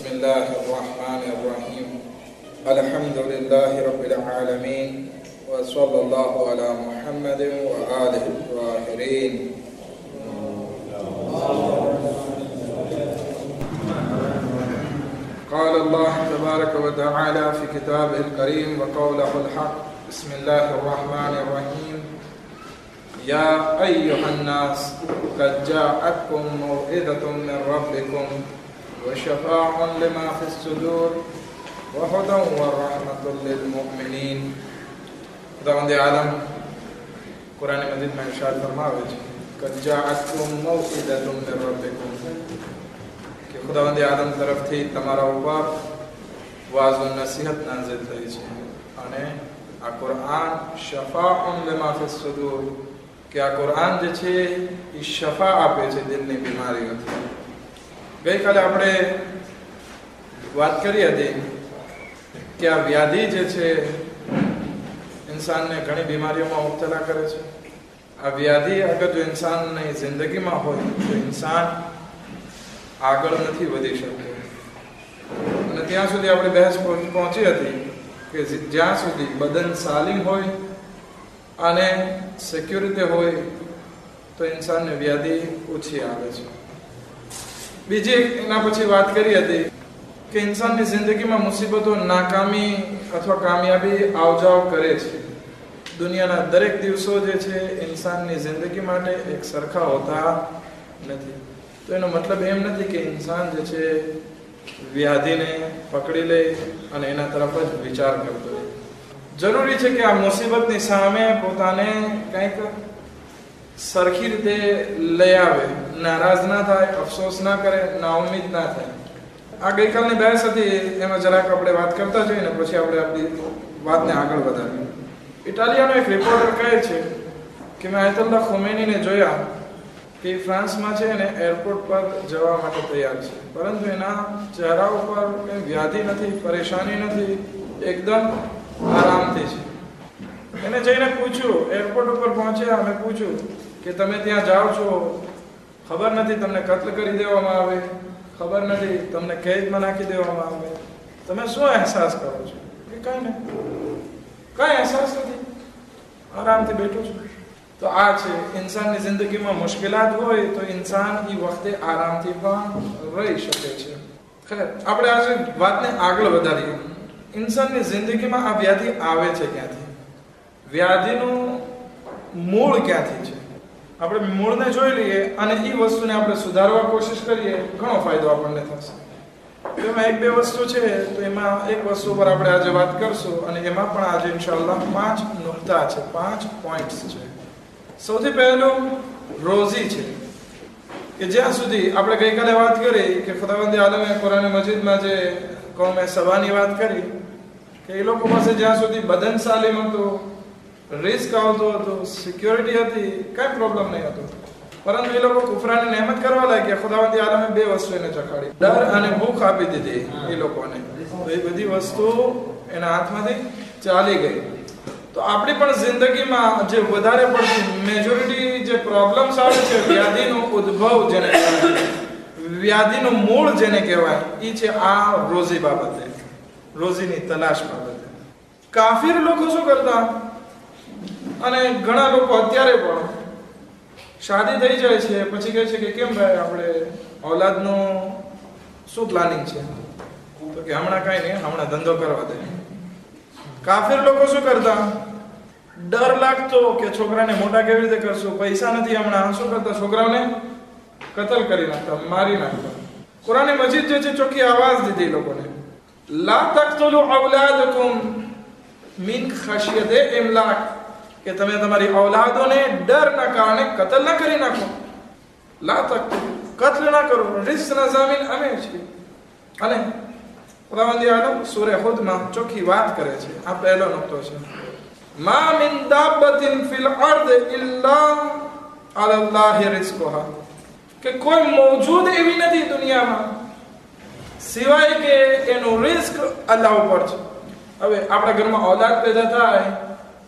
الله الرحمن الرحيم الحمد لله رب العالمين وصلى الله على محمد وآله الطاهرين. قال الله تبارك وتعالى في كتابه الكريم وقوله الحق. بسم الله الرحمن الرحيم. يا أيها الناس قد جاءتكم موعظة من ربكم وشفاء لما في الصدور وهدى ورحمة للمؤمنين. खुदावंद आलम कुरान मजीद में इरशाद फरमावे છે قد جاءتكم موعظة من ربكم કે खुदावंद आलम તરફથી તમારા ઉપર વાઝ અને નસીહત નાઝિલ થઈ છે અને આ કુરાન શફાઉન લિમા ફિસ સુદૂર કે આ કુરાન જે છે એ શફા આપે છે દિલની બીમારીઓથી. ગઈકાલે આપણે વાત કરી હતી કે આ વ્યાધિ જે છે इंसान ने घनी बीमारियों में मुब्तला करे छे. आ व्याधि अगर जो इंसान ने जिंदगी में हो तो इंसान आगळ नहीं वधी शके. અને ત્યાં સુધી આપણે બહેસ પહોંચી હતી કે જ્યાં સુધી બદન સાલિમ હોય અને સિક્યુરિટી હોય તો ઇન્સાનને વ્યાધિ ઓછી આવે છે. બીજી એના પછી વાત કરી હતી કે ઇન્સાનની જિંદગીમાં મુસીબતો નાકામી અથવા કામયાબી આવજાવ કરે છે. દુનિયાના દરેક દિવસો જે છે ઇન્સાનની જિંદગી માટે એક સરખા હોતા નથી. તો એનો મતલબ એમ નથી કે ઇન્સાન જે છે વ્યાધિને પકડી લે અને એના તરફ જ વિચાર કરતો હોય. જરૂરી છે કે આ મુસીબતની સામે પોતાને કંઈક સરખી રીતે લઈ આવે, નારાજ ના થાય, અફસોસ ના કરે, નાઉમ્મીદ ના થાય. આ ગઈકાલની બહેસ હતી એમાં જરાક આપણે વાત કરતા જઈએ ને પછી આપણે આપણી વાતને આગળ વધારીએ. ઇટાલિયાનો એક રિપોર્ટર કહે છે કે મેં આયતુલ્લાહ ખોમેનીને જોયા કે ફ્રાન્સમાં છે ને એરપોર્ટ પર જવા માટે તૈયાર છે, પરંતુ એના ચહેરા ઉપર કંઈ વ્યાધિ નથી, પરેશાની નથી, એકદમ આરામથી છે. એને જઈને પૂછ્યું, એરપોર્ટ ઉપર પહોંચ્યા, અમે પૂછ્યું કે તમે ત્યાં જાઓ છો, ખબર નથી તમને કત્લ કરી દેવામાં આવે, ખબર નથી તમને કેદમાં નાખી દેવામાં આવે, તમે શું અહેસાસ કરો છો? કે કંઈ નહીં, કંઈ અહેસાસ નથી, આરામથી બેઠો છું. તો આ છે ઇન્સાનની જિંદગીમાં મુશ્કેલાત હોય તો ઇન્સાન એ વખતે આરામથી પણ રહી શકે છે. ખરેખર આપણે આજે વાતને આગળ વધારીએ. ઇન્સાનની જિંદગીમાં આ વ્યાધિ આવે છે ક્યાંથી? વ્યાધિનું મૂળ ક્યાંથી છે? આપણે મૂળને જોઈ લઈએ અને એ વસ્તુને આપણે સુધારવા કોશિશ કરીએ, ઘણો ફાયદો આપણને થશે. એમાં એક બે વસ્તુ છે તો એમાં એક વસ્તુ પર આપણે આજે વાત કરશું અને એમાં પણ આજે ઇન્શાઅલ્લાહ 5 નુક્તા છે, 5 પોઈન્ટ્સ છે. સૌથી પહેલું રોઝી છે કે જ્યાં સુધી આપણે ગઈકાલે વાત કરી કે ખુદાવંદ આલમે કુરાન મજીદમાં જે કૌમે સબાની વાત કરી કે એ લોકો પાસે જ્યાં સુધી બદન સાલિમ હતું, રિસ્ક આવતો હતો, સિક્યોરિટી હતી, કઈ પ્રોબ્લેમ નહીં હતો, પરંતુ એ લોકો કુફરાની નહેમત કરવા લાગ્યા. ખુદાવંદ આલમે બે વસ્તુ એને ચખાડી, ડર અને ભૂખ આપી દીધી એ લોકોને. તો એ બધી વસ્તુ એના હાથમાંથી ચાલી ગઈ. તો આપણી પણ જિંદગીમાં જે વધારે પડતી મેજોરિટી જે પ્રોબ્લેમ્સ આવે છે, વ્યાધિનો ઉદ્ભવ જેને કહેવાય, વ્યાધિનું મૂળ જેને કહેવાય, એ છે આ રોઝી બાબતે, રોઝીની તલાશ બાબતે. કાફિર લોકો શું કરતા, અને ઘણા લોકો અત્યારે પણ શાદી થઈ જાય છે પછી કહે છે કે કેમ ભાઈ આપણે ઔલાદનું શું પ્લાનિંગ છે? તો કે હમણાં કાંઈ નહીં, હમણાં ધંધો કરવા દે. કાફિર લોકો શું કરતા, ડર લાગતો કે છોકરાને મોટા કેવી રીતે કરશું, પૈસા નથી હમણાં, શું કરતા, છોકરાઓને કતલ કરી નાખતા, મારી નાખતા. કુરાન મજીદ જે છે ચોખ્ખી આવાજ દીધી લોકોને, લા તક્તુલુ ઔલાદકુમ મિન ખશિયતે ઇમલાક, કે તમે તમારી ઔલાદોને ડરના કારણે કતલ ના કરી નાખો. લા તક્તુલુ, કત્લ ના કરો, રિસ્કના ઝામીન અમે છીએ. અને ખુદાવંદ આલમ સૂરે હુદમાં ચોખ્ખી વાત કરે છે. આ પહેલો નુક્તો છે. મા મિન દાબ્બતિન ફિલ અર્દ ઇલ્લા અલલ્લાહિ રિઝ્કુહા, કે કોઈ મૌજૂદ એવી નથી દુનિયામાં સિવાય કે એનું રિસ્ક અલ્લાહ ઉપર છે. હવે આપણા ઘરમાં ઔલાદ પેદા થાય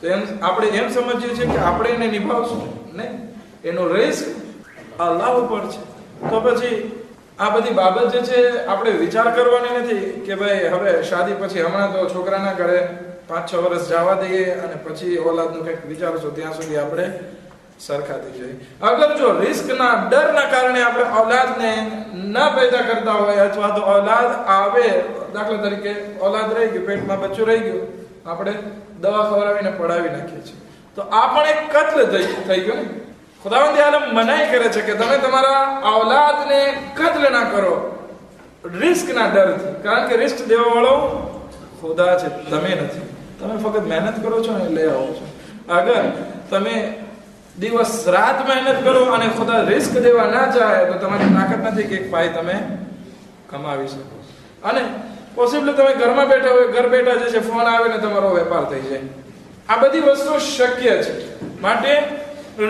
તો એમ આપણે એમ સમજીએ છીએ કે આપણે એને નિભાવશું, નહીં, એનો રિસ્ક અલ્લાહ ઉપર છે. તો પછી આ બધી બાબત જે છે આપણે વિચાર કરવાની નથી કે ભાઈ હવે શાદી પછી હમણાં તો છોકરાના ઘરે 5-6 વર્ષ જવા દઈએ અને પછી ઓલાદનું કંઈક વિચારશું, ત્યાં સુધી આપણે સરખાતી જઈએ. અગર જો રિસ્કના ડરના કારણે આપણે ઓલાદને ન પેદા કરતા હોય અથવા તો ઓલાદ આવે, દાખલા તરીકે ઓલાદ રહી ગયું, પેટમાં બચ્ચું રહી ગયું, આપણે દવા ખવડાવીને પડાવી નાખીએ છીએ, તો આ પણ એક કત્લ થઈ ગયું ને. ખુદાવંદ આલમ મનાઈ કરે છે કે તમે તમારા ઓલાદને કત્લ ના કરો રિસ્કના ડરથી, કારણ કે રિસ્ક દેવા વાળો ખુદા છે, તમે નથી. તમે ફક્ત મહેનત કરો છો અને લઈ આવો છો. અગર તમે દિવસ રાત મહેનત કરો અને ખુદા રિસ્ક દેવા ના ચાહે તો તમારી તાકાત નથી કે એક પાઈ તમે કમાવી શકો. અને પોસિબલ તમે ઘરમાં બેઠા હોય, ઘર બેઠા જે છે ફોન આવે ને તમારો વેપાર થઈ જાય. આ બધી વસ્તુઓ શક્ય છે, માટે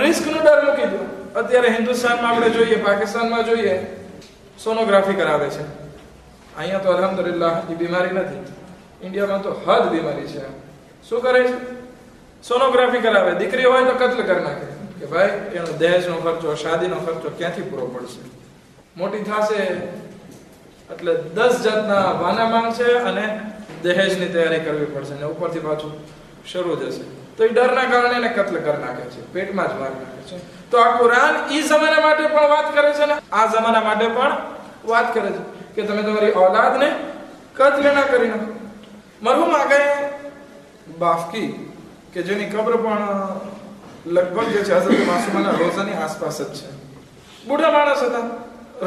રિસ્કનો ડર મૂકી દો. અત્યારે હિન્દુસ્તાનમાં આપણે જોઈએ, પાકિસ્તાનમાં જોઈએ, સોનોગ્રાફી કરાવે છે. અહીંયા તો અલ્હમ્દુલિલ્લાહ એ બીમારી નથી, ઇન્ડિયામાં તો હદ બીમારી છે. શું કરે છે? સોનોગ્રાફી કરાવે. દીકરી હોય તો કત્લ કરી નાખે કે ભાઈ એનો દહેજનો ખર્ચો, શાદીનો ખર્ચો ક્યાંથી પૂરો પડશે. મોટી થશે એટલે 10 જાતના વાના માંગશે અને દહેજની તૈયારી કરવી પડશે ને ઉપરથી પાછું શરૂ જશે. તો એ ડરના કારણે એને કત્લ કરી નાખે છે, પેટમાં જ મારી નાખે છે. તો આ કુરાન ઈ જમાના માટે પણ વાત કરે છે ને આ જમાના માટે પણ વાત કરે છે કે તમે તમારી ઓલાદને કત્લ ના કરી નાખો. મરહુમ આગે બાફકી કે જેની કબ્ર પણ લગભગ જે છે હઝરત માસૂમાના રોઝાની આસપાસ જ છે. બુઢા માણસ હતા.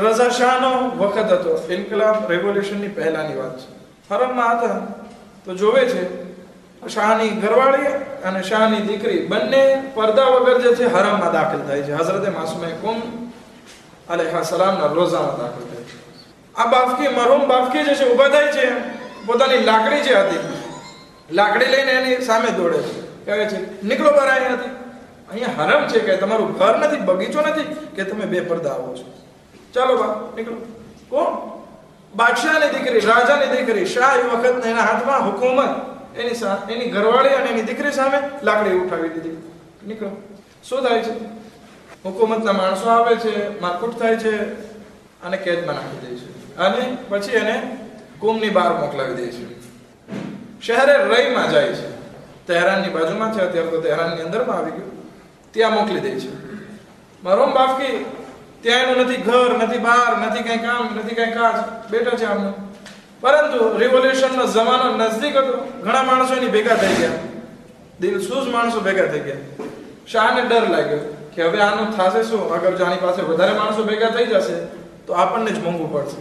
રઝા શાહનો વખત હતો, ઇન્કલાબ રેવોલ્યુશનની પહેલાની વાત છે. હરમમાં હતા તો જોવે છે શાહની ઘરવાળી અને શાહની દીકરી બંને પડદા વગર જે છે હરમમાં દાખલ થાય છે. હઝરત માસૂમે કુમ અલૈહિસ સલામના રોઝામાં દાખલ થાય છે. આ બાફકી, મરહુમ બાફકી જે છે ઊભા થાય છે, પોતાની લાકડી જે હતી લાકડી લઈને એની સામે દોડે છે, કહે છે નીકળો બહાર. અહીંયા હરમ છે કે તમારું ઘર નથી, બગીચો નથી કે તમે બે પડદા આવો છો. ચાલો બા નીકળો. કોણ? બાદશાહની દીકરી, રાજાની દીકરી. શાહ એ વખત એના હાથમાં હુકુમત, એની ઘરવાળી અને એની દીકરી સામે લાકડી ઉઠાવી દીધી. નીકળો. શું થાય છે? હુકુમતના માણસો આવે છે, મારકુટ થાય છે અને કેદમાં નાખી દે છે અને પછી એને કુમની બહાર મોકલાવી દે છે. શહેરે રઈમાં જાય છે, તહેરાનની બાજુમાં છે, અત્યારે તો તહેરાનની અંદરમાં આવી ગયું, ત્યાં મોકલી દે છે. મરહુમ બાફકી ત્યાં એનું નથી ઘર, નથી બહાર, નથી કઈ કામ, નથી કઈ કાજ, બેઠા છે આમને. પરંતુ રિવોલ્યુશનનો જમાનો નજદીક હતો, ઘણા માણસો એની ભેગા થઈ ગયા, દિલસૂઝ માણસો ભેગા થઈ ગયા. શાહને ડર લાગ્યો કે હવે આનું થશે શું, અગર જો આની પાસે વધારે માણસો ભેગા થઈ જશે તો આપણને જ મોંઘું પડશે.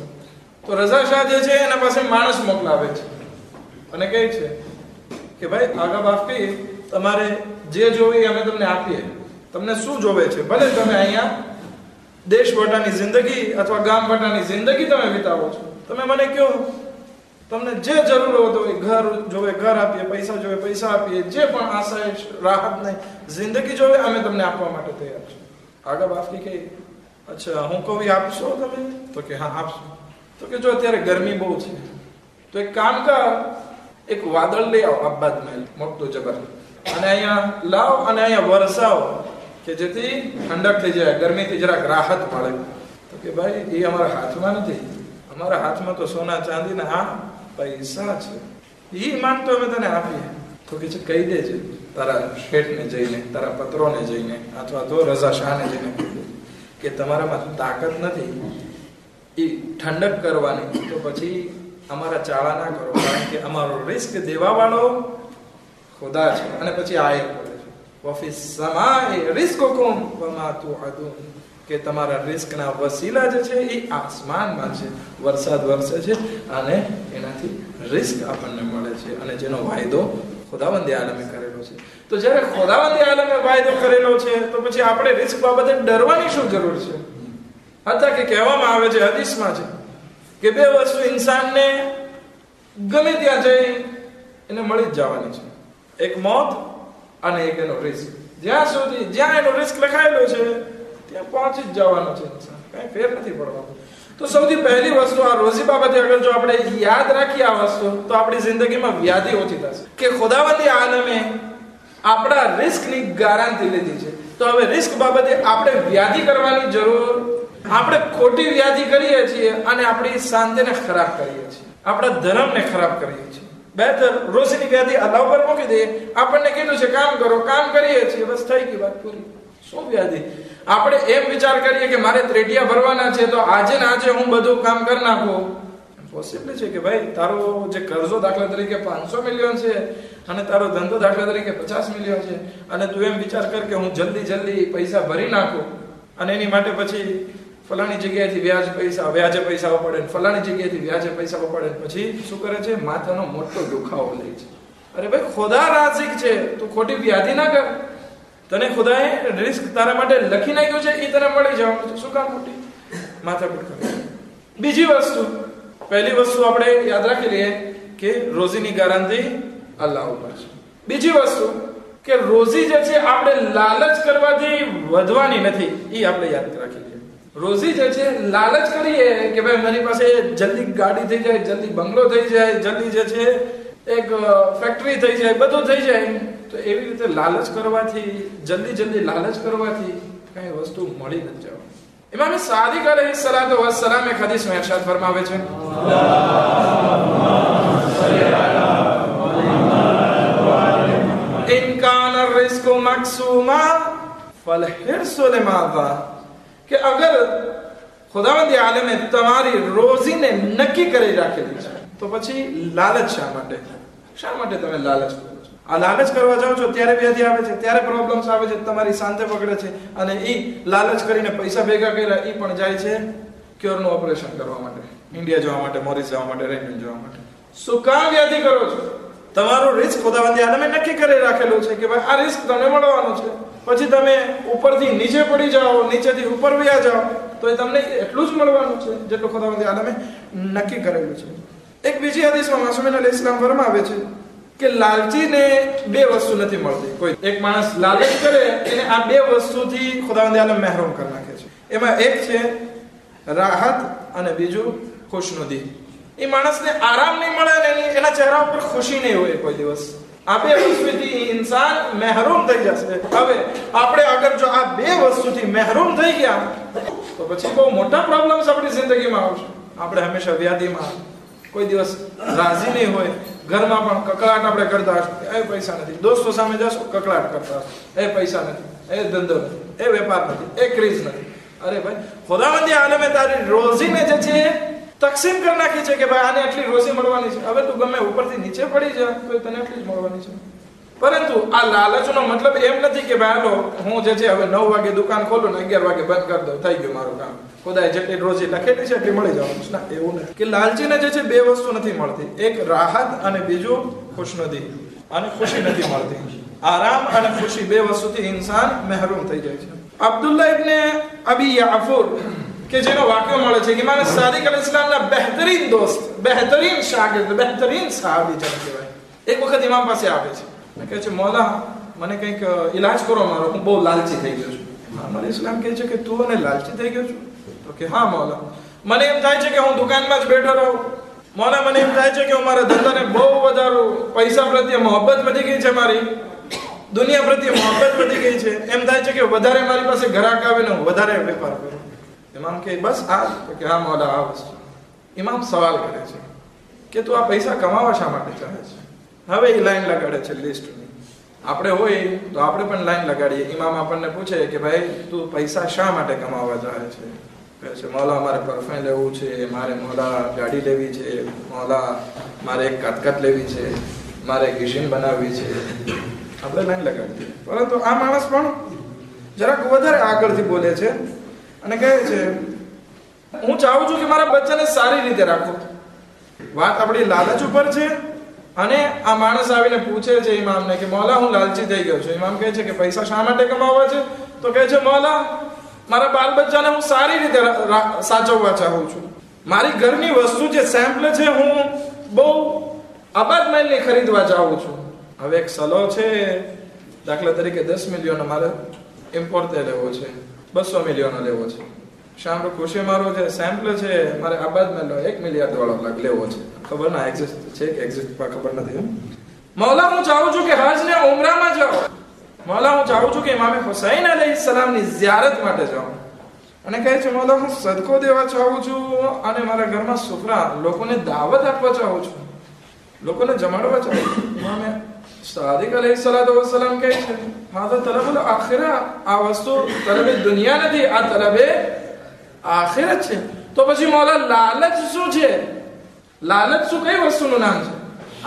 તો રઝા શાહ જે છે એના પાસે માણસ મોકલાવે છે અને કહે છે કે ભાઈ આગા બાફકી તમારે જે જોવી અમે તમને આપીએ, તમને શું જોવે છે ભલે તમે અહીંયા દેશ વટાની જિંદગી અથવા ગામ વટાની જિંદગી તમે વિતાવો છો, તમે મને કહો તમને જે જરૂર હોય તો ઘર જોવે ઘર આપીએ, પૈસા જોવે પૈસા આપીએ, જે પણ આશા રાહત નહીં જિંદગી જોવે અમે તમને આપવા માટે તૈયાર છું. આગા બાફકી કહે અચ્છા હું કહું આપશો તમે? તો કે હા આપશું. તો કે જો અત્યારે ગરમી બહુ છે તો એક કામ કર, એક વાદળ લઈ આવો અબ્બાદ મહેલ મોટું જબર અને અહીંયા લાવ અને અહીંયા વરસાવો કે જેથી ઠંડક થઈ જાય, ગરમીથી જરાક રાહત મળે. તો કે ભાઈ એ અમારા હાથમાં નથી, અમારા હાથમાં તો સોના ચાંદીના આ પૈસા છે, એ માંગતો અમે તને આપીએ. તો કે છે કહી દેજે તારા શેઠને જઈને, તારા પત્રોને જઈને અથવા તો રઝા શાહને જઈને કે તમારામાં તાકાત નથી એ ઠંડક કરવાની, તો પછી અમારા ચાળા ના કરો, કારણ કે અમારો રિસ્ક દેવા વાળો ખુદા છે. અને પછી આયત પડે છે વફિસ સમાએ રિસ્કુકુમ વમા તુઅદુન, કે તમારા રિસ્કના વસીલા જે છે એ આસમાનમાં છે, વરસાદ વરસે છે અને એનાથી રિસ્ક આપણને મળે છે અને જેનો વાયદો ખુદાવંદ આલમે કરેલો છે. તો જ્યારે ખુદાવંદ આલમે વાયદો કરેલો છે તો પછી આપણે રિસ્ક બાબતે ડરવાની શું જરૂર છે? હતા કે કહેવામાં આવે છે, હદીસમાં છે કે બે વસ્તુ ઇન્સાનને ગમે ત્યાં જઈ એને મળી જ જવાની છે, એક મોત અને એક એનો રિસ્ક. જ્યાં એનો રિસ્ક લખાયેલો છે ત્યાં પહોંચી જ જવાનો છે ઇન્સાન, કઈ ફેર નથી પડવાનો. તો સૌથી પહેલી વસ્તુ આ રોઝી બાબતે અગર જો આપણે યાદ રાખીએ આ વસ્તુ, તો આપણી જિંદગીમાં વ્યાધિ ઓછી થશે કે ખુદાવંદી આલમે આપણા રિસ્કની ગારંટી લીધી છે. તો હવે રિસ્ક બાબતે આપણે વ્યાધિ કરવાની જરૂર આપણે ખોટી વ્યાધિ કરીએ છીએ અને આપણી શાંતિને ખરાબ કરીએ છીએ, આપણા ધર્મને ખરાબ કરીએ છીએ. બહેતર રોજીની વ્યાધિ અલ્લાહ ઉપર મૂકી દઈએ. આપણને કીધું છે કામ કરો, કામ કરીએ છીએ, બસ થઈ ગઈ વાત પૂરી. શું વ્યાધિ? આપણે એમ વિચાર કરીએ કે મારે ત્રેટિયા ભરવાના છે તો આજે ને આજે હું બધું કામ કરી નાખું. પોસિબલ છે કે ભાઈ તારો જે કર્જો દાખલા તરીકે 500 મિલિયન છે અને તારો ધંધો દાખલા તરીકે 50 મિલિયન છે અને તું એમ વિચાર કર કે હું જલ્દી પૈસા ભરી નાખું અને એની માટે પછી ફલાણી જગ્યાએથી વ્યાજે પૈસા પડે, ફલાણી જગ્યાએથી વ્યાજે પૈસા પડે, પછી શું કરે છે? માથાનો મોટો દુખાવો લે છે. અરે ભાઈ ખુદા રાઝિક છે, તું ખોટી વ્યાધિ ના કર. તને ખુદાએ રિસ્ક તારા માટે લખી નાખ્યું છે, એ તને મળી જવાનું છે. શું કામ મોટી માથાકૂટ કરે? બીજી વસ્તુ, પહેલી વસ્તુ આપણે યાદ રાખી લઈએ કે રોજીની ગેરંટી અલ્લાહ ઉપર છે. બીજી વસ્તુ કે રોજી જે છે આપણે લાલચ કરવાથી વધવાની નથી, એ આપણે યાદ રાખી લઈએ. રોજી જે છે લાલચ કરીએ કે ભાઈ મારી પાસે જલ્દી ગાડી થઈ જાય, જલ્દી બંગલો થઈ જાય, જલ્દી જે છે એક ફેક્ટરી થઈ જાય, બધું થઈ જાય, તો એવી રીતે લાલચ કરવાથી, જલ્દી લાલચ કરવાથી કઈ વસ્તુ મળી નથી જવાની. ઇમામ સાદિક અલૈહિસ્સલાતુ વસ્સલામ એક હદીસમાં ઇરશાદ ફરમાવે છે, ઇન કાન અર-રિઝ્કુ મક્સૂમા ફલ-હિર્સુ લિમાઝા, કે અગર ખુદાવંદ આલમે તમારી રોજીને નક્કી કરી રાખેલી છે તો પછી લાલચ શા માટે? શા માટે તમે લાલચ કરો છો? આ લાલચ કરવા જાઓ છો ત્યારે વ્યાધિ આવે છે, ત્યારે પ્રોબ્લેમ્સ આવે છે, તમારી શાંતિ પકડે છે અને એ લાલચ કરીને પૈસા ભેગા કર્યા એ પણ જાય છે ક્યોરનું ઓપરેશન કરવા માટે, ઇન્ડિયા જવા માટે, મોરિસ જવા માટે, રેન્ડન જવા માટે. શું કામ વ્યાધિ કરો છો? તમારું રિસ્ક ખુદાવંદ આલમે નક્કી કરી રાખેલું છે કે ભાઈ આ રિસ્ક તમને મળવાનું છે. પછી તમે ઉપરથી નીચે પડી જાઓ, નીચેથી ઉપર વયા જાઓ તો એ તમને એટલું જ મળવાનું છે જેટલું ખુદાવંદ આલમે નક્કી કરેલું છે. એક બીજી હદીસમાં માસૂમીન અલૈહિસ્સલામ ફરમાવે છે કે લાલચીને બે વસ્તુ નથી મળતી. કોઈ એક માણસ લાલચ કરે એને આ બે વસ્તુથી ખુદાવંદ આલમ મહેરૂમ કરી નાખે છે. એમાં એક છે રાહત અને બીજું ખુશનુદી. એ માણસને આરામ નહીં મળે અને એના ચહેરા ઉપર ખુશી નહીં હોય કોઈ દિવસ. આ બે વસ્તુથી ઇન્સાન મહેરૂમ થઈ જશે. હવે આપણે અગર જો આ બે વસ્તુથી મહેરૂમ થઈ ગયા તો પછી બહુ મોટા પ્રોબ્લેમ્સ આપણી જિંદગીમાં આવશે. આપણે હંમેશા વ્યાધિમાં કોઈ દિવસ રાજી નહીં હોય, ઘરમાં પણ કકળાટ આપણે કરતા હશું, એ પૈસા નથી. દોસ્તો સામે જશું, કકળાટ કરતા હશું, એ પૈસા નથી, એ ધંધો નથી, એ વેપાર નથી, એ ક્રીઝ નથી. અરે ભાઈ ખુદાવંદ આલમે તારી રોજીને જે છે તકસીમ કરી નાખી છે કે ભાઈ આને એટલી રોજી મળવાની છે. હવે તું ગમે ઉપરથી નીચે પડી જા તો તને એટલી જ મળવાની છે. પરંતુ આ લાલચનો મતલબ એમ નથી કે ભાઈ હાલો હું જે છે હવે 9 વાગે દુકાન ખોલું ને 11 વાગે બંધ કરી દઉં, થઈ ગયું મારું કામ, ખુદાએ જેટલી રોજી લખેલી છે એટલી મળી જવાનું છે. એવું નથી કે લાલચીને જે છે બે વસ્તુ નથી મળતી, એક રાહત અને બીજું ખુશનુદી, અને ખુશી નથી મળતી. આરામ અને ખુશી બે વસ્તુથી ઇન્સાન મહેરૂમ થઈ જાય છે. અબ્દુલ્લાહ ઇબ્ન અબી યાફુર કે જેનો વાક્ય મળે છે કે ઇમામ સાદિક અલૈહિસ્સલામના બહેતરીન દોસ્ત, બહેતરીન શાગિર્દ, બહેતરીન સહાબી જેને કહેવાય, એક વખત ઇમામ પાસે આવે છે અને કહે છે મૌલા મને કંઈક ઈલાજ કરો મારો, હું બહુ લાલચી થઈ ગયો છું. ઇમામ અલૈહિસ્સલામ કહે છે કે તું મને લાલચી થઈ ગયો છું? તો કે હા મૌલા, મને એમ થાય છે કે હું દુકાનમાં જ બેઠો રહું. મૌલા મને એમ થાય છે કે હું મારા ધંધાને બહુ વધારું, પૈસા પ્રત્યે મોહબ્બત વધી ગઈ છે, મારી દુનિયા પ્રત્યે મોહબ્બત વધી ગઈ છે. એમ થાય છે કે વધારે મારી પાસે ગ્રાહક આવે ને હું વધારે વેપાર કરું. ઇમામ કે બસ આ? તો કે હા મૌલા આ વસ્તુ. ઇમામ સવાલ કરે છે કે તું આ પૈસા કમાવા શા માટે ચાહે છે? હવે એ લાઈન લગાડે છે લિસ્ટની. આપણે હોય તો આપણે પણ લાઈન લગાડીએ. ઇમામ આપણને પૂછે કે ભાઈ તું પૈસા શા માટે કમાવા ચાહે છે? કહે છે મૌલા મારે પરફ્યુમ લેવું છે, મારે મૌલા ગાડી લેવી છે, મૌલા મારે એક કાટકાટ લેવી છે, મારે ગિશિન બનાવવી છે. આપણે લાઈન લગાડીએ. પરંતુ આ માણસ પણ જરાક વધારે આગળથી બોલે છે અને કહે છે હું ચાહું છું કે મારા બચ્ચાને સારી રીતે રાખો. વાત આપણી લાલચ ઉપર છે. અને આ માણસ આવીને પૂછે છે ઇમામને કે મૌલા હું લાલચી થઈ ગયો છું. ઇમામ કહે છે કે પૈસા શા માટે કમાવા છે? તો કહે છે મૌલા મારા બાલ બચ્ચાને હું સારી રીતે સાચવવા ચાહું છું. મારી ઘરની વસ્તુ જે સેમ્પલ છે હું બહુ આબાદ માલની ખરીદવા ચાહું છું. હવે એક સલો છે, દાખલા તરીકે 10 મિલિયન મારે ઇમ્પોર્ટ લેવો છે, 200 મિલિયન લેવો છે. શામરો ખુશી મારો જે સેમ્પલ છે મારે આબાદ માલ 1 મિલિયન વાળો લેવો છે. ખબર ના એક્ઝિસ્ટ છે કે એક્ઝિસ્ટ ખબર નથી. મૌલા હું ચાહું છું કે હજ ને ઉમરામાં જાઓ. મૌલા હું ચાહું છું કે ઇમામ હુસૈન અલૈહિસ્સલામની ઝિયારત માટે જાઉં. અને કહે છે મોલા હું સદકો દેવા ચાહું છું અને મારા ઘરમાં સુફરા લોકોને દાવત આપવા ચાહું છું, લોકોને જમાડવા ચાહું છું. ઇમામે સાદિક અલૈહિસ્સલાતુ વસ્સલામ કહે છે હાદા તલબુલ આખિરા, આ વસ્તુ તલબે દુનિયા નથી, આ તલબે આખિરત છે. તો પછી મોલા લાલચ શું છે? લાલચ શું, કઈ વસ્તુનું નામ છે?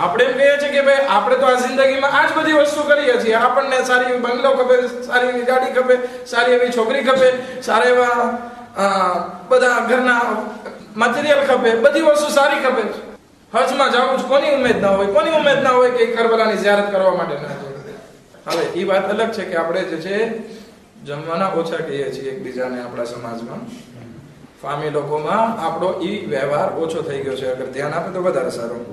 આપણે એમ કહીએ છીએ કે ભાઈ આપણે તો આ જિંદગીમાં આ જ બધી વસ્તુ કરીએ છીએ, આપણને સારી એવી બંગલો ખપે, સારી એવી ગાડી ખપે, સારી એવી છોકરી ખપે, સારા એવા બધા ઘરના મટીરિયલ ખપે, બધી વસ્તુ સારી ખપે. હજમાં જવું જ કોની ઉમેદ ના હોય, કોની ઉમેદ ના હોય કે કરબલાની ઝિયારત કરવા માટે ના જાય. હવે એ વાત અલગ છે કે આપણે જે છે જમવાના ઓછા કહીએ છીએ એકબીજાને. આપણા સમાજમાં ફામી લોકોમાં આપણો ઈ વ્યવહાર ઓછો થઈ ગયો છે. અગર ધ્યાન આપે તો વધારે સારું.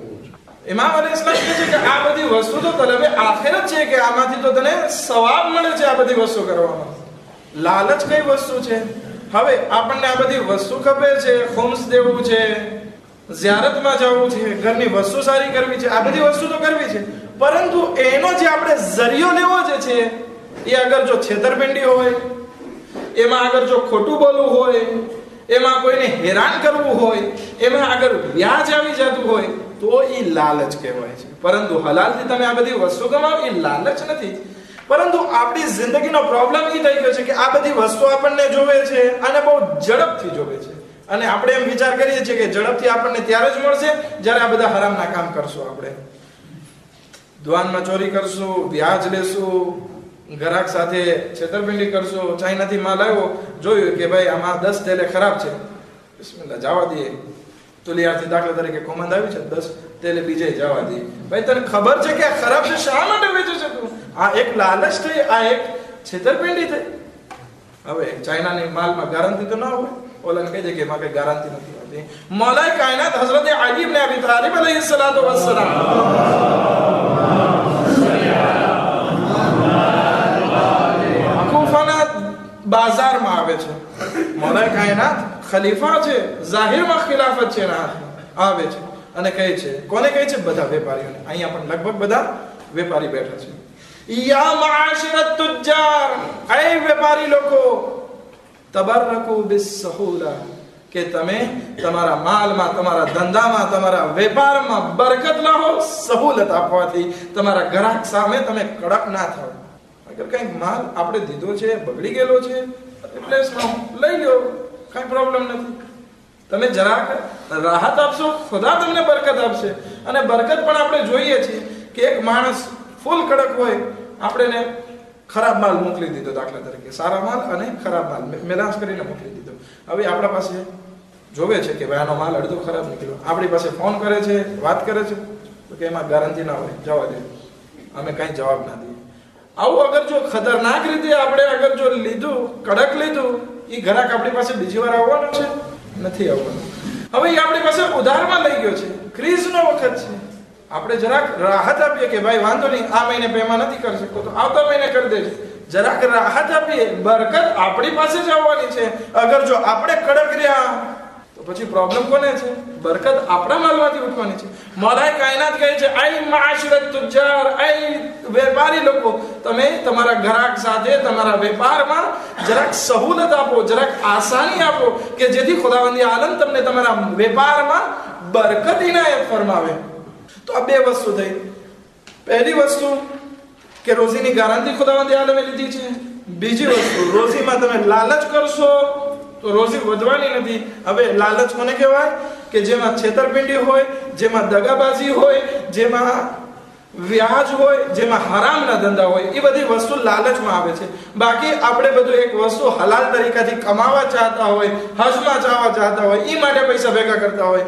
ઇમામ અલૈહિસ્સલામ કહે છે કે આ બધી વસ્તુ તો તલબે આખિરત છે, કે આમાંથી તો તને સવાબ મળે છે આ બધી વસ્તુ કરવામાં. લાલચ કઈ વસ્તુ છે? હવે આપણને આ બધી વસ્તુ ખપે છે, ખુમ્સ દેવું છે, ઝિયારતમાં જવું છે, ઘરની વસ્તુ સારી કરવી છે, આ બધી વસ્તુ તો કરવી છે, પરંતુ એનો જે આપણે ઝરિયો લેવો જે છે એ અગર જો છેતરપિંડી હોય, એમાં અગર જો ખોટું બોલવું હોય, એમાં કોઈને હેરાન કરવું હોય, એમાં અગર વ્યાજ આવી જતું હોય તો એ લાલચ કહેવાય છે. પરંતુ હલાલથી તમે આ બધી વસ્તુ કમાવો એ લાલચ નથી. પરંતુ આપણી જિંદગીનો પ્રોબ્લેમ એ થઈ ગયો છે કે આ બધી વસ્તુ આપણને જોવે છે અને બહુ ઝડપથી જોવે છે, અને આપણે એમ વિચાર કરીએ છીએ કે ઝડપથી આપણને ત્યારે જ મળશે જ્યારે આ બધા હરામના કામ કરશું. આપણે દુકાનમાં ચોરી કરશું, વ્યાજ લેશું, ગ્રાહક સાથે છેતરપિંડી કરશું, ચાઇનાથી માલ આવ્યો, જોયું કે ભાઈ આમાં 10 તેલે ખરાબ છે, બિસ્મિલ્લાહ જવા દઈએ. તુલિયાથી દાખલા તરીકે કોમંદ આવી છે, 10 તેલે બીજે જવા દઈએ. ભાઈ તને ખબર છે કે આ ખરાબ છે, શા માટે વેચે છે તું? આ એક લાલચ થઈ, આ એક છેતરપિંડી થઈ. હવે ચાઇનાની માલમાં ગેરંટી તો ના હોય, ઓલાને કહી દે કે એમાં કઈ ગેરંટી નથી હોતી. મૌલાએ કાયનાત હઝરત અલી ઇબ્ન અબી તાલિબ અલૈહિસ્સલાતુ વસ્સલામ કૂફાના બાજારમાં આવે છે. મૌલાએ કાયનાત ખલીફા છે, જાહેરમાં ખિલાફત છે એના હાથમાં આવે છે અને કહે છે, કોને કહે છે? બધા વેપારીઓને. અહીંયા પણ લગભગ બધા વેપારી બેઠા છે. યા માશરત તુજાર, એ વેપારી લોકો, તબરકુ બિસહુલા, કે તમે તમારા માલમાં, તમારા ધંધામાં, તમારા વેપારમાં બરકત લાવો, સહુલત આપવાથી તમારા ગ્રાહક સામે તમે કડક ના થાઓ. અગર કંઈક માલ આપણે દીધો છે, બગડી ગયેલો છે, રિપ્લેસમાં લઈ લો, કઈ પ્રોબ્લેમ નથી. તમે જરાક રાહત આપશો, ખુદા તમને બરકત આપશે. અને બરકત પણ આપણે જોઈએ છીએ કે એક માણસ ફૂલ કડક હોય, આપણે ખરાબ માલ મોકલી દીધો, દાખલા તરીકે સારા માલ અને ખરાબ માલ મેલાન્સ કરીને મોકલી દીધો. હવે આપણા પાસે જોવે છે કે ભાઈ આનો માલ અડધો ખરાબ નીકળ્યો, આપણી પાસે ફોન કરે છે, વાત કરે છે, તો કે એમાં ગેરંટી ના હોય, જવા દે, અમે કઈ જવાબ ના દઈએ. આવું અગર જો ખતરનાક રીતે આપણે અગર જો લીધું, કડક લીધું, એ ગ્રાહક આપણી પાસે બીજી વાર આવવાનો છે? નથી આવવાનો. હવે એ આપણી પાસે ઉધારમાં લઈ ગયો છે, ક્રીઝનો વખત છે, આપણે જરાક રાહત આપીએ કે ભાઈ વાંધો નહીં, આ મહિને પેમેન્ટ નથી કરી શકતો તો આવતા મહિને કરી દેજો. જરાક રાહત આપીએ, બરકત આપણી પાસે જ આવવાની છે. અગર જો આપણે કડક રહ્યા તો પછી પ્રોબ્લેમ કોને છે? બરકત આપણા માલમાંથી ઉઠવાની છે. મૌલાએ કાયનાત કહે છે, આઈ માશરત તુજાર, આઈ વેપારી લોકો, તમે તમારા ગ્રાહક સાથે તમારા વેપારમાં જરાક સહુલત આપો, જરાક આસાની આપો, કે જેથી ખુદાવંદી આલમ તમને તમારા વેપારમાં બરકત ઇનાયત ફરમાવે. તો આ બે વસ્તુ થઈ. પહેલી વસ્તુ કે રોજીની ગેરંટી ખુદાવંદી આલમે લીધી છે. બીજી વસ્તુ, રોજીમાં તમે લાલચ કરશો તો રોજી વધવાની નથી. હવે લાલચ કોને કહેવાય? કે જેમાં છેતરપિંડી હોય, જેમાં દગાબાજી હોય, જેમાં વ્યાજ હોય, જેમાં હરામના ધંધા હોય, એ બધી વસ્તુ લાલચમાં આવે છે. બાકી આપણે બધું એક વસ્તુ હલાલ તરીકાથી કમાવા ચાહતા હોય, હજમાં જવા ચાહતા હોય, એ માટે પૈસા ભેગા કરતા હોય,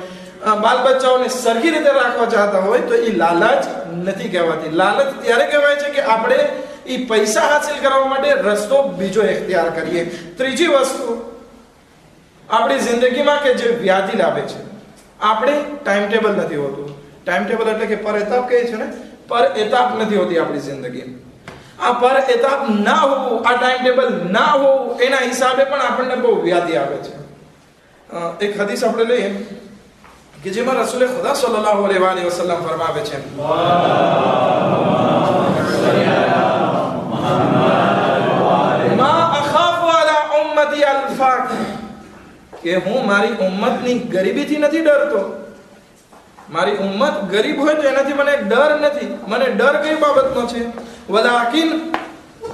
બાલ બચ્ચાઓને સરખી રીતે રાખવા ચાહતા હોય, તો એ લાલચ નથી કહેવાતી. લાલચ ત્યારે કહેવાય છે કે આપણે એ પૈસા હાસિલ કરવા માટે રસ્તો બીજો ઇખ્તિયાર કરીએ. ત્રીજી વસ્તુ આપણી જિંદગીમાં કે જે વ્યાધિ લાવે છે, આપણે ટાઈમ ટેબલ નથી હોતું. ટાઈમ ટેબલ એટલે કે પર એતાપ કહે છે ને, પર એતાપ નથી હોતી આપણી જિંદગી. આ પર એતાપ ના હોવું, આ ટાઈમ ટેબલ ના હોવું, એના હિસાબે પણ આપણને બહુ વ્યાધિ આવે છે. એક હદીસ આપણે લઈએ કે જેમાં રસૂલે ખુદા સલ્લલ્લાહુ અલૈહિ વસલ્લમ ફરમાવે છે, મા અખાફુ અલા ઉમ્મતી અલ ફાક, કે હું મારી ઉમ્મતની ગરીબીથી નથી ડરતો. મારી ઉમ્મત ગરીબ હોય તો એનાથી મને ડર નથી. મને ડર કઈ બાબતનો છે? વલાકિન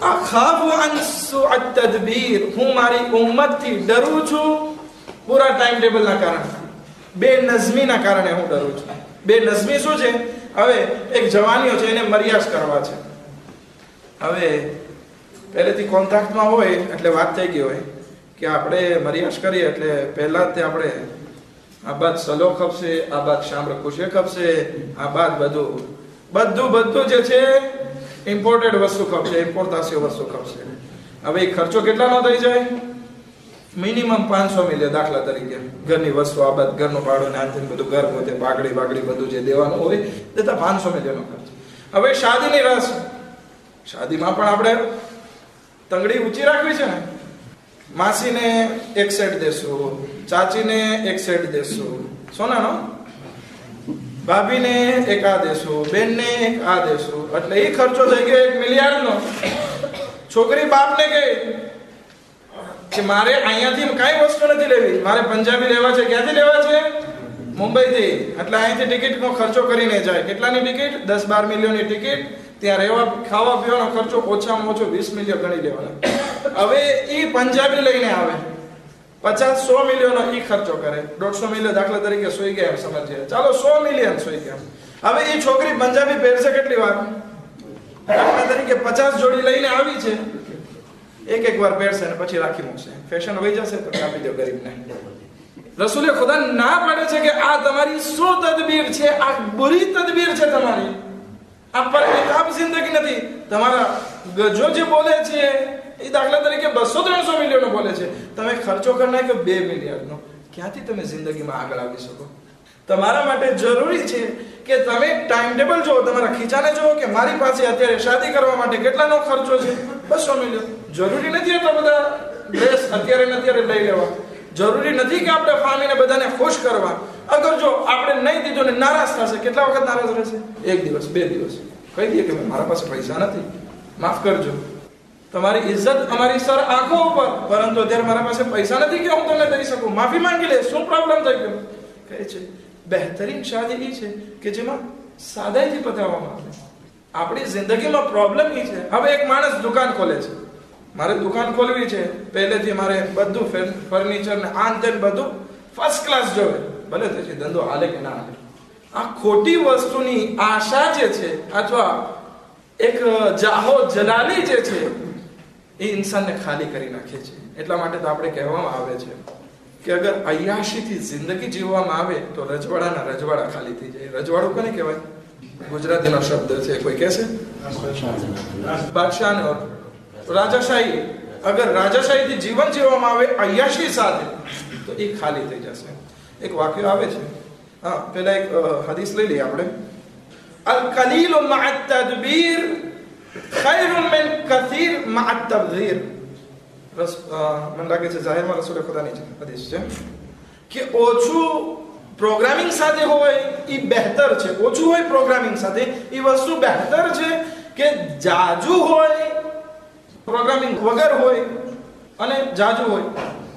અખાફુ અન સુઅત તદબીર. હું મારી ઉમ્મતથી ડરું છું પૂરા ટાઈમ ટેબલના કારણે, બેનઝમીના કારણે હું ડરું છું. બેનઝમી શું છે? હવે એક જવાનીઓ છે, એને મરિયાસ કરવા છે. હવે પહેલેથી કોન્ટ્રાક્ટમાં હોય એટલે વાત થઈ ગઈ હોય કે આપણે મરિયાસ કરીએ એટલે પહેલા જ તે આપણે આ બાદ સલો ખપશે, આ બાદ શામ્ર ખુશે ખપશે, આ બાદ બધું જે છે ઇમ્પોર્ટેડ વસ્તુ ખપશે, ઇમ્પોર્ટાસિયો વસ્તુ ખપશે. હવે એ ખર્ચો કેટલાનો થઈ જાય? Minimum 500 million. દાખલા તરીકે ઘરની વસ્તુ, આ બાદ ઘરનું ભાડું, નાનથી બધું, ઘર પોતે પાઘડી બધું જે દેવાનું હોય દેતા 500 મિલિયનનો ખર્ચ. હવે શાદીની રસ, શાદીમાં પણ આપણે તંગડી ઊંચી રાખવી છે ને. માસીને એક સેટ દેશું, ચાચીને એક સેટ દેશું સોનાનો, ભાભીને એક આ દેશું, બેનને એક આ દેશું, એટલે એ ખર્ચો થઈ ગયો 1 મિલિયનનો. છોકરી બાપને કહે કે મારે અહીંયાથી કાંઈ વસ્તુ નથી લેવી, મારે પંજાબી લેવા છે. ક્યાંથી લેવા છે? મુંબઈથી. એટલે અહીંથી ટિકિટનો ખર્ચો કરીને જાય. કેટલાની ટિકિટ? 10-12 મિલિયનની ટિકિટ. ત્યાં રહેવા ખાવા પીવાનો ખર્ચો ઓછામાં ઓછો 20 મિલિયન ગણી લેવાનો. હવે એ પંજાબી લઈને આવે, 50-100 મિલિયનનો એ ખર્ચો કરે. 150 મિલિયન દાખલા તરીકે સોઈ ગયા એમ સમજીએ, ચાલો 100 મિલિયન સોઈ ગયા. હવે એ છોકરી પંજાબી પહેરશે કેટલી વાર? દાખલા તરીકે 50 જોડી લઈને આવી છે, એક વાર પહેરશે અને પછી રાખી મૂકશે. ફેશન વહી જશે તો આપી દો ગરીબને. રસૂલે ખુદા ના પાડે છે કે આ તમારી શું તદબીર છે? આ બુરી તદબીર છે તમારી. આ પર કિતાબ જિંદગી નથી. તમારા ગજો જે બોલે છે એ દાખલા તરીકે 200-300 મિલિયનનો બોલે છે, તમે ખર્ચો કરી નાખ્યો 2 મિલિયનનો. ક્યાંથી તમે જિંદગીમાં આગળ આવી શકો? તમારા માટે જરૂરી છે કે તમે ટાઈમ ટેબલ જુઓ, તમારા ખીચાને જુઓ કે મારી પાસે અત્યારે શાદી કરવા માટે કેટલાનો ખર્ચો છે? 200 મિલિયન. જરૂરી નથી એટલા બધા ડ્રેસ અત્યારે લઈ લેવા. જરૂરી નથી કે આપણે ફામીને બધાને ખુશ કરવા. અગર જો આપણે નહીં દીધું ને નારાજ થશે, કેટલા વખત નારાજ રહેશે? 1 દિવસ, 2 દિવસ. કહી દઈએ કે મારા પાસે પૈસા નથી, માફ કરજો. તમારી ઇજ્જત અમારી સર આંખો ઉપર, પરંતુ અત્યારે મારા પાસે પૈસા નથી કે હું તમને દઈ શકું. માફી માંગી લે, શું પ્રોબ્લેમ થઈ ગયો? કહે છે બહેતરીન શાદી એ છે કે જેમાં સાદાઈથી પતાવવામાં આવે. આપણી જિંદગીમાં પ્રોબ્લેમ એ છે. હવે એક માણસ દુકાન ખોલે છે, મારે દુકાન ખોલવી છે, પહેલેથી મારે બધું ફર્નિચર ને આન તેન બધું ફર્સ્ટ ક્લાસ જોવે, ભલે પછી ધંધો હાલે કે ના હાલે. આ ખોટી વસ્તુની આશા જે છે અથવા એક જાહો જલાલી જે છે એ ઇન્સાનને ખાલી કરી નાખે છે. એટલા માટે તો આપણે કહેવામાં આવે છે કે અગર અય્યાશીથી જિંદગી જીવવામાં આવે તો રજવાડા ખાલી થઈ જાય. રજવાડું કોને કહેવાય? ગુજરાતીનો શબ્દ છે, કોઈ કહેશે? બાદશાહનો રાજાશાહી. અગર રાજાશાહીથી જીવન જીવવામાં આવે અય્યાશી સાથે તો એ ખાલી થઈ જશે. એક વાક્ય આવે છે, પેલા એક હદીસ લઈ લઈએ આપણે. અલ કલીલ મઅ તદબીર ખૈરુન મિન કથીર મઅ તબધીર. મને લાગે છે જાહેરમાં રસૂલે ખુદાની છે હદીસ છે કે ઓછું પ્રોગ્રામિંગ સાથે હોય એ બહેતર છે. ઓછું હોય પ્રોગ્રામિંગ સાથે એ વસ્તુ બહેતર છે કે જાજુ હોય પ્રોગ્રામિંગ વગર હોય અને જાજુ હોય.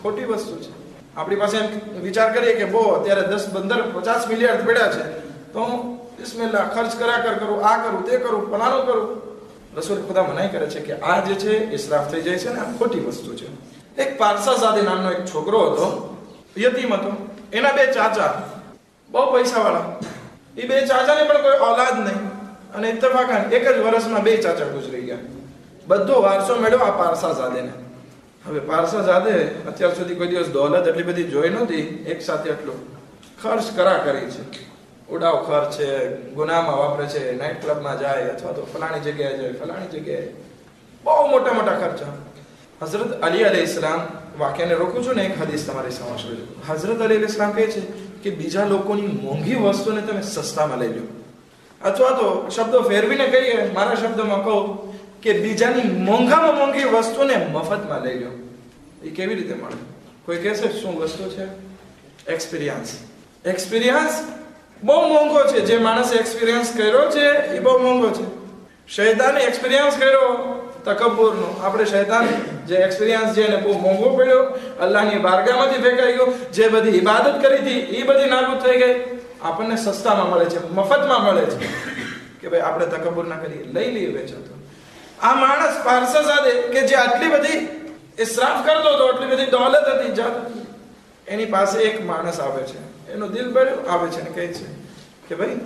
ખોટી વસ્તુ છે. આપણી પાસે એમ વિચાર કરીએ કે બહુ અત્યારે 10-15-50 મિલિયન પડ્યા છે તો હું બિસ્મિલ્લાહ ખર્ચ કરું, આ કરું, તે કરું, ફલાણું કરું. રસૂલ ખુદા મનાઈ કરે છે કે આ જે છે ઇસરાફ થઈ જાય છે ને, આ ખોટી વસ્તુ છે. એક પારસાઝાદે નામનો એક છોકરો હતો, યતીમ હતો. એના 2 ચાચા બહુ પૈસાવાળા. એ 2 ચાચાને પણ કોઈ औलाद નહીં અને ઇત્તફાકન એક જ વર્ષમાં 2 ચાચા ગુજરી ગયા. બધો વારસો મળ્યો આ પારસાઝાદેને. હવે પારસાઝાદે અત્યાર સુધી કોઈ દિવસ દોલત એટલી બધી જોઈ નહોતી, એક સાથે એટલું ખર્ચ કરી છે. ઉડાવ ખર્ચ છે, ગુનામાં વાપરે છે, નાઇટ ક્લબમાં જાય અથવા તો ફલાણી જગ્યાએ જાય, ફલાણી જગ્યાએ બહુ મોટા ખર્ચા. હઝરત અલી અલૈહિસ્સલામ, વાક્યને રોકું છું ને, એક હદીસ તમારી સમક્ષ રજૂ. હઝરત અલી અલૈહિસ્સલામ કહે છે કે બીજા લોકોની મોંઘી વસ્તુને તમે સસ્તામાં લઈ લો, અથવા તો શબ્દો ફેરવીને કહીએ, મારા શબ્દોમાં કહું કે બીજાની મોંઘામાં મોંઘી વસ્તુને મફતમાં લઈ લો. એ કેવી રીતે મળે? કોઈ કહેશે શું વસ્તુ છે? એક્સપિરિયન્સ બહુ મોંઘો છે. જે માણસે એક્સપિરિયન્સ કર્યો છે એ બહુ મોંઘો છે. શૈતાને એક્સપિરિયન્સ કર્યો તકબ્બુરનો. આપણે શૈતાન જે એક્સપિરિયન્સ છે એને બહુ મોંઘો પડ્યો, અલ્લાહની બારગાહમાંથી ફેંકાઈ ગયો, જે બધી ઇબાદત કરી હતી એ બધી નાબૂદ થઈ ગઈ. આપણને સસ્તામાં મળે છે, મફતમાં મળે છે કે ભાઈ આપણે તકબ્બુર ના કરીએ, લઈ લઈએ વેચાતો. આ માણસ પારસાઝાદે કે જે આટલી બધી ઇસરાફ કરતો હતો, આટલી બધી દોલત હતી, જાત હતી, એની પાસે એક માણસ આવે છે, એનો દિલ બળ્યો, આવે છે ને કહે છે કે ભાઈ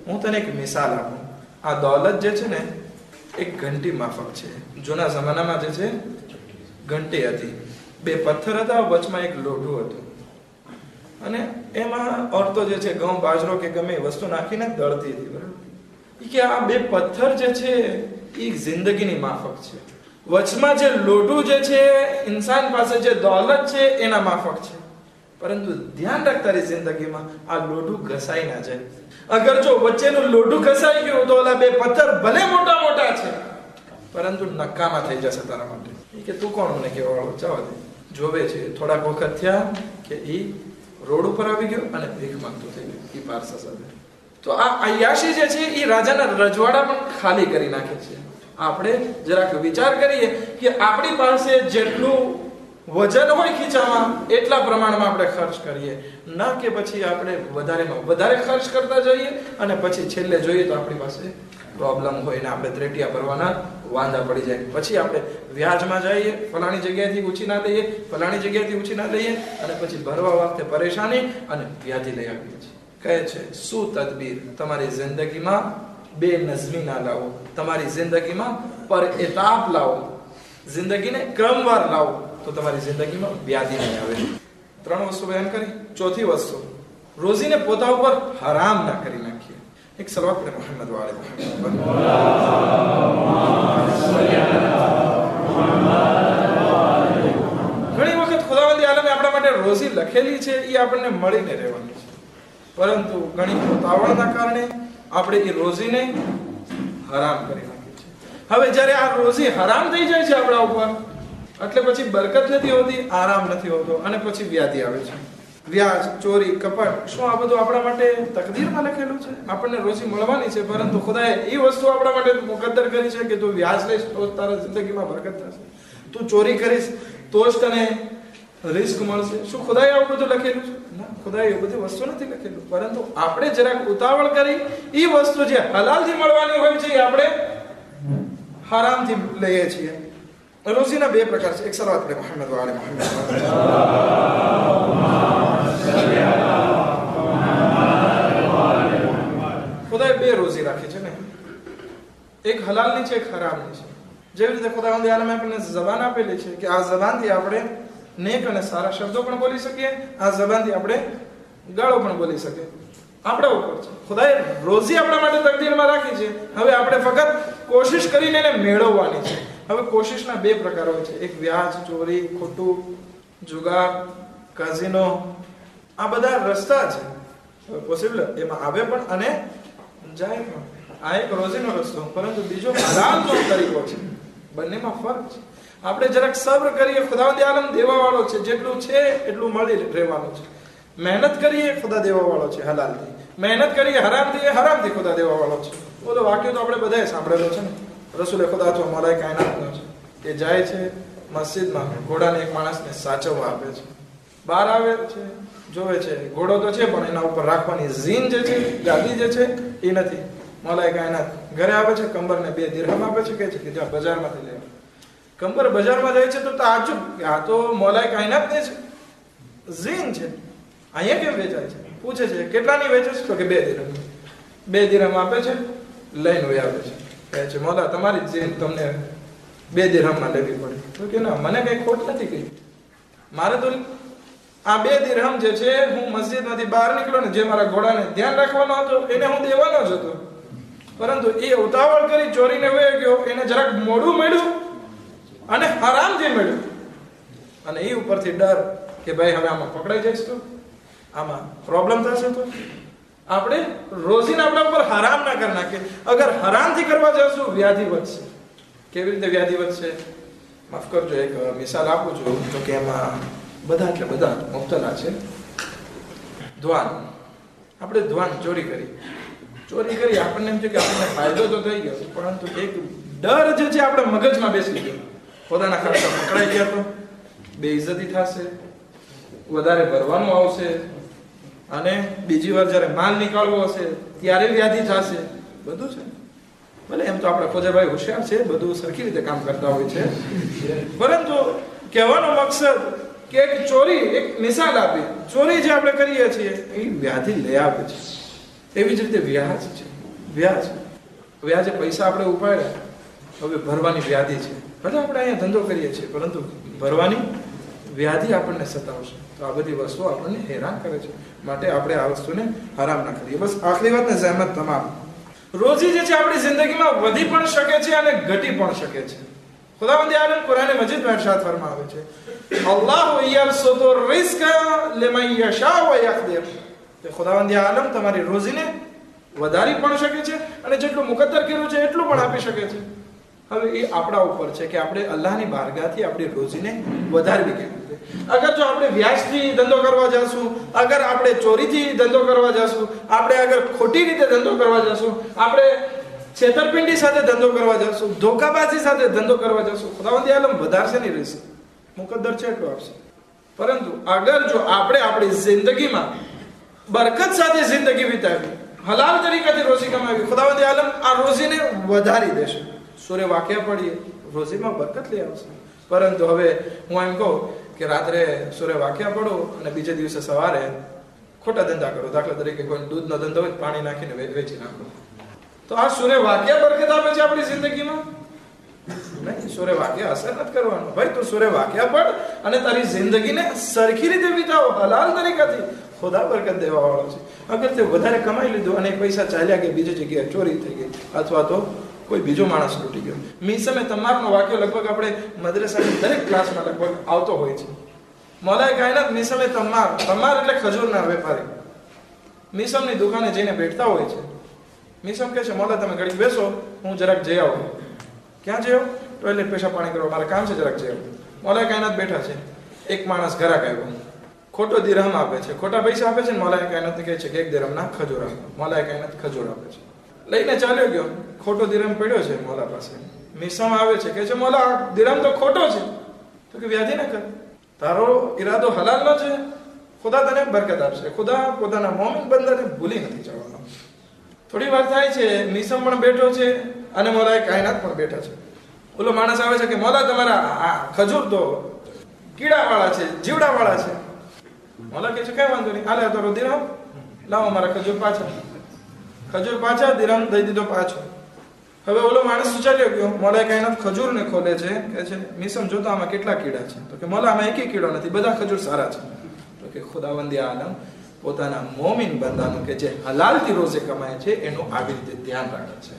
હું તને એક મિસાલ આપું. આ દોલત જે છે ને એક ઘંટી માફક છે. જૂના જમાનામાં જે છે ઘંટી હતી, 2 પથ્થર હતા, વચમાં એક લોઢું હતું, અને એમાં ઓરતો જે છે ઘઉં બાજરો કે ગમે વસ્તુ નાખીને દળતી હતી. બરાબર, કે આ 2 પથ્થર જે છે એ જિંદગીની માફક છે. વચમાં જે લોઢું જે છે ઇન્સાન પાસે જે દોલત છે એના માફક છે. પરંતુ ધ્યાન રાખ તારી જિંદગીમાં આ લોઢું ઘસાઈ ના જાય. અગર જો વચ્ચેનું લોઢું ઘસાઈ ગયું તો ઓલા 2 પથ્થર ભલે મોટા મોટા છે પરંતુ નકામા થઈ જશે તારા માટે. કે તું કોણ મને કેવા વાળો, જવા દે. જોવે છે થોડાક વખત થયા કે ઈ રોડ ઉપર આવી ગયો અને ભીખ માંગતો થઈ ગયો ઈ પારસા સાથે. તો આ અયાશી જે છે એ રાજાના રજવાડા પણ ખાલી કરી નાખે છે. આપણે જરાક વિચાર કરીએ કે આપણી પાસે જેટલું વજન હોય ખીચામાં એટલા પ્રમાણમાં આપણે ખર્ચ કરીએ, ના કે પછી આપણે વધારેમાં વધારે ખર્ચ કરતા જઈએ અને પછી છેલ્લે જોઈએ તો આપણી પાસે પ્રોબ્લેમ હોય ને આપણે ત્રેટિયા ભરવાના વાંધા પડી જાય. પછી આપણે વ્યાજમાં જઈએ, ફલાણી જગ્યાએથી ઊંચી ના લઈએ, ફલાણી જગ્યાએથી ઊંચી ના લઈએ અને પછી ભરવા વખતે પરેશાની અને વ્યાધિ લઈ આવીએ છીએ. કહે છે શું તદબીર, તમારી જિંદગીમાં બેનઝમી ના લાવો, તમારી જિંદગીમાં પર એતાપ લાવો, જિંદગીને ક્રમવાર લાવો તો તમારી જિંદગીમાં વ્યાધિ નહીં આવે. 3 વસ્તુ બયાન કરી. ચોથી વસ્તુ, રોજીને પોતા ઉપર હરામ ના કરી નાખીએ. એક સલવાત પડે મોહમ્મદ વાલે મોહમ્મદ. ઘણી વખત ખુદાવંદી આલમે આપણા માટે રોજી લખેલી છે એ આપણને મળીને રહેવાની છે, પરંતુ ઘણી ઉતાવળના કારણે આપણે એ રોજીને હરામ કરી નાખીએ છીએ. હવે જ્યારે આ રોજી હરામ થઈ જાય છે આપણા ઉપર એટલે પછી બરકત નથી હોતી, આરામ નથી હોતો અને પછી વ્યાધિ આવે છે. વ્યાજ, ચોરી, કપટ, શું આ બધું આપણા માટે તકદીરમાં લખેલું છે? આપણને રોજી મળવાની છે, પરંતુ ખુદાએ એ વસ્તુ આપણા માટે મુકદ્દર કરી છે કે તું વ્યાજ લઈશ તો તારા જિંદગીમાં બરકત થશે, તું ચોરી કરીશ તો જ તને રિસ્ક મળશે. શું ખુદાએ આવું બધું લખેલું છે? ના, ખુદાએ એ બધી વસ્તુ નથી લખેલું, પરંતુ આપણે જરાક ઉતાવળ કરી એ વસ્તુ જે હલાલથી મળવાની હોય છે એ આપણે હરામથી લઈએ છીએ. રોજીના 2 પ્રકાર છે. એક સલાવત પડે મોહમ્મદ વાલે મોહમ્મદ. ખુદાએ 2 રોજી રાખી છે ને, એક હલાલની છે, એક હરામની છે. જેવી રીતે ખુદાવંદ આલમે આપણને ઝબાન આપેલી છે કે આ ઝબાનથી આપણે નેક અને સારા શબ્દો પણ બોલી શકીએ, આ ઝબાનથી આપણે ગાળો પણ બોલી શકીએ. આપણા ઉપર છે. ખુદાએ રોજી આપણા માટે તકદીરમાં રાખી છે. હવે આપણે ફક્ત કોશિશ કરીને એને મેળવવાની છે. હવે કોશિશના 2 પ્રકાર હોય છે. એક વ્યાજ, ચોરી, ખોટું, જુગાર, કાઝિનો, આ બધા રસ્તા છે. હવે પોસિબલ એમાં આવે પણ અને જાય પણ. આ એક રોજીનો રસ્તો, પરંતુ બીજો હલાલનો તરીકો છે. બંનેમાં ફરક છે. આપણે જરાક સબ્ર કરીએ, ખુદાવંદ આલમ દેવા વાળો છે, જેટલું છે એટલું મળી રહેવાનું છે. મહેનત કરીએ, ખુદા દેવા વાળો છે હલાલથી. મહેનત કરીએ હરામથી, હરામથી ખુદા દેવા વાળો છે. બોલો, વાક્ય તો આપણે બધાએ સાંભળેલો છે ને. રસૂલે ખુદા તો મોલાએ કાયનાતનો છે કે જાય છે મસ્જિદમાં, ઘોડાને એક માણસને સાચવવા આપે છે. બહાર આવે છે, જોવે છે ઘોડો તો છે પણ એના ઉપર રાખવાની ઝીન જે છે, ગાદી જે છે એ નથી. મોલાએ કાયનાત ઘરે આવે છે, કંબરને 2 દિરહમ આપે છે, કહે છે કે જા બજારમાંથી લે. કંબર બજારમાં જાય છે તો તાજુબ, આ તો મોલાએ કાયનાતની છે ઝીન છે, અહીંયા કેમ વેચાય છે? પૂછે છે કેટલાની વેચે છે? તો કે 2 દિરહમ. 2 દિરહમ આપે છે, લઈને વહી આવે છે. કહે છે મોલા તમારી ઝીન તમને 2 દિરહમમાં લેવી પડે. તો કે ના, મને કઈ ખોટ નથી કહી. મારે તો આ 2 દિરહમ જે છે, હું મસ્જિદમાંથી બહાર નીકળ્યો ને, જે મારા ઘોડાને ધ્યાન રાખવાનો હતો એને હું દેવાનો જ હતો, પરંતુ એ ઉતાવળ કરી ચોરીને વહી ગયો. એને જરાક મોડું મળ્યું અને હરામથી મળ્યું, અને એ ઉપરથી ડર કે ભાઈ હવે આમાં પકડાઈ જઈશ તો આમાં પ્રોબ્લેમ થશે. તો આપણે રોજીને આપણા ઉપર હરામ ના કરી નાખીએ. અગર હરામથી કરવા જશું વ્યાધિ વધશે. કેવી રીતે વ્યાધિ વધશે? માફ કરજો, એક મિસાલ આપું છું તો કે એમાં બધા એટલે બધા મુબતલા છે. ધ્વાન, આપણે ધ્વાન ચોરી કરી આપણને એમ છે કે આપણને ફાયદો તો થઈ ગયો, પરંતુ એક ડર જે છે આપણે મગજમાં બેસી ગયો ખોદાના ખાતા પકડાઈ ગયા તો બેઇજ્જતી થશે, વધારે ભરવાનું આવશે, અને બીજી વાર જ્યારે માલ નીકાળવો હશે ત્યારે વ્યાધિ થશે. બધું છે. ભલે એમ તો આપણે ખોજાભાઈ હોશિયાર છે, બધું સરખી રીતે કામ કરતા હોય છે, પરંતુ કહેવાનો મકસદ કે એક ચોરી, એક મિસાલ આપી, ચોરી જે આપણે કરીએ છીએ એ વ્યાધિ લઈ આવે છે. એવી જ રીતે વ્યાજ છે. વ્યાજે પૈસા આપણે ઉપાડ્યા, હવે ભરવાની વ્યાધિ છે. ભલે આપણે અહીંયા ધંધો કરીએ છીએ, પરંતુ ભરવાની વ્યાધિ આપણને સતાવશે. તો આ બધી વસ્તુઓ આપણને હેરાન કરે છે. માટે આપણે આ વસ્તુને હરામ ના કરીએ. બસ આખરી વાત ને જહેમત તમામ. રોજી જે છે આપણી જિંદગીમાં વધી પણ શકે છે અને ઘટી પણ શકે છે. ખુદાવંદ આલમ કુરાન મજીદમાં ઇરશાદ ફરમાવે છે, અલ્લાહુ યબસુતુ રિઝકા લિમન યશા વ યaqdir. કે ખુદાવંદ આલમ તમારી રોજીને વધારી પણ શકે છે અને જેટલું મુકદ્દર કર્યું છે એટલું પણ આપી શકે છે. હવે એ આપણા ઉપર છે કે આપણે અલ્લાહની બારગાહથી આપણી રોજીને વધારવી કેવી રીતે. અગર જો આપણે વ્યાજથી ધંધો કરવા જશું, અગર આપણે ચોરીથી ધંધો કરવા જશું, આપણે અગર ખોટી રીતે ધંધો કરવા જશું, આપણે છેતરપિંડી સાથે ધંધો કરવા જશું, ધોકાબાજી સાથે ધંધો કરવા જશું, ખુદાવંદ આલમ વધારશે નહીં રહેશે, મુકદ્દર છે એટલું આપશે. પરંતુ અગર જો આપણે આપણી જિંદગીમાં બરકત સાથે જિંદગી વિતાવી, હલાલ તરીકાથી રોજી કમાવી, ખુદાવંદ આલમ આ રોજીને વધારી દેશે. સૂર્ય વાક્યા પડીએ, રોજીમાં બરકત લઈ આવશે. પરંતુ હવે હું એમ કહું કે રાત્રે સૂર્ય વાક્યા પડો અને બીજે દિવસે સવારે ખોટા ધંધા કરો. દાખલા તરીકે કોઈ દૂધનો ધંધો હોય, પાણી નાખીને વેચી નાખો, તો આ સૂર્ય વાક્યા બરકત આપે છે આપણી જિંદગીમાં? નહીં, સૂર્ય વાક્યા અસર નથી કરવાનો. ભાઈ તું સૂર્ય વાક્યા પડ અને તારી જિંદગીને સરખી રીતે વિતાવો, હલાલ તરીકાથી. ખુદા બરકત દેવા વાળો છે. અગર તે વધારે કમાઈ લીધું અને પૈસા ચાલ્યા ગયા, બીજી જગ્યાએ ચોરી થઈ ગઈ, અથવા તો કોઈ બીજો માણસ લૂટી ગયો. મીસમે તમારનો વાક્ય લગભગ આપણે મદ્રસાની દરેક ક્લાસમાં લગભગ આવતો હોય છે. મૌલાએ કાયનાત મીસમે તમાર એટલે ખજૂરના વેપારી મીસમની દુકાને જઈને બેઠતા હોય છે. મીસમ કહે છે, મૌલા તમે ઘડી બેસો, હું જરાક જઈ આવું. ક્યાં જઈ આવું? ટોયલેટ પેશાબ પાણી કરવા, મારે કામ છે, જરાક જઈ આવું. મૌલાએ કાયનાત બેઠા છે. એક માણસ ઘરાક આવ્યો, ખોટો દિરહમ આપે છે, ખોટા પૈસા આપે છે ને મૌલાએ કાયનાતને કહે છે કે એક દિરહમના ખજૂર આપો. મૌલાએ કાયનાત ખજૂર આપે છે, લઈને ચાલ્યો ગયો. ખોટો દિરહમ પડ્યો છે મૌલા પાસે. મિસમ આવે છે, કહે છે મૌલા દિરહમ તો ખોટો છે. તો કે વ્યાધિ ન કર, તારો ઈરાદો હલાલ ન છે, ખુદા તને બરકત આપશે. ખુદા પોતાના મોમિન બંદાને ભૂલી નથી જવાનો. થોડી વાર થાય છે, મિસમ પણ બેઠો છે અને મૌલાએ કાયનાત પણ બેઠા છે. ઓલો માણસ આવે છે કે મૌલા તમારા આ ખજૂર તો કીડાવાળા છે, જીવડાવાળા છે. મૌલા કહે છે કઈ વાંધો નહીં, હાલે તારો દિરહમ લાવો, મારા ખજૂર પાછા, દિરહમ દઈ દીધો પાછો. હવે ઓલો માણસ ચાલ્યો ગયો. મૌલાએ કાયનાત ખજૂરને ખોલે છે, કહે છે મિસમ જોતો આમાં કેટલા કીડા છે? તો કે મૌલા આમાં એક કીડો નથી, બધા ખજૂર સારા છે. તો કે ખુદાવંદી આલમ પોતાના મોમિન બંદાનું કે જે હલાલથી રોજે કમાય છે એનું આવી રીતે ધ્યાન રાખે છે.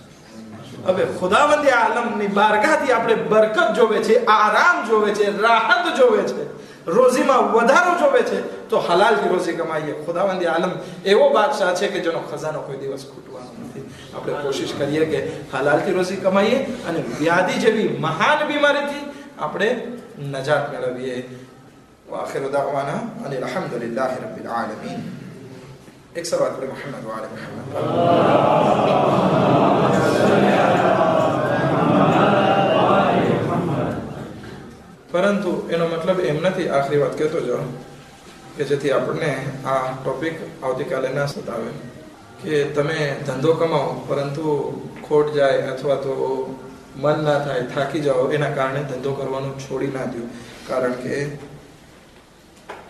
હવે ખુદાવંદી આલમની બારગાહથી આપણે બરકત જોવે છે, આરામ જોવે છે, રાહત જોવે છે, રોજીમાં વધારો જોવે છે, તો હલાલથી રોજી કમાઈએ. ખુદાવંદી આલમ એવો બાદશાહ છે કે જેનો ખજાનો કોઈ દિવસ ખૂટવાનો નથી. આપણે કોશિશ કરીએ કે હલાલથી રોજી કમાઈએ અને વ્યાધિ જેવી મહાન બીમારીથી આપણે નજાત મેળવીએ. આખિર દાવાના અનિલ અલ્હમ્દુલિલ્લાહી રબ્બિલ આલમીન. એક સવાલ કરે મુહમ્મદ વ આલે મુહમ્મદ. પરંતુ એનો મતલબ એમ નથી, આખરી વાત કહેતો જાઉં કે જેથી આપણને આ ટોપિક આવતીકાલે ના સતાવે કે તમે ધંધો કમાઓ પરંતુ ખોટ જાય અથવા તો મન ના થાય, થાકી જાઓ, એના કારણે ધંધો કરવાનું છોડી ના દો. કારણ કે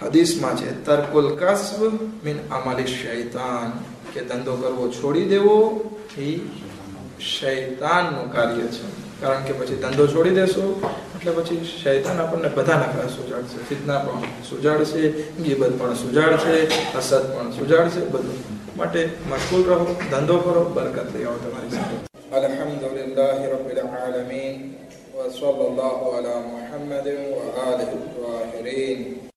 હદીસમાં છે તરકુલ કસ્બ મિન અમલી શૈતાન, કે ધંધો કરવો છોડી દેવો એ શૈતાનનું કાર્ય છે. કારણ કે પછી ધંધો છોડી દેશો એટલે પછી શૈતાન આપણને બધા નખરા સુજાડશે. ફિતના પણ સુજાડશે, ગીબત પણ સુજાડશે, હસદ પણ સુજાડશે, બધું. માટે મશગુલ રહો, ધંધો કરો, બરકત લઈ આવો તમારી સાથે. અલ્હમ્દુલિલ્લાહી રબ્બિલ આલમીન વ સલ્લલ્લાહુ અલા મુહમ્મદ વ આલિહિ તાહિરીન.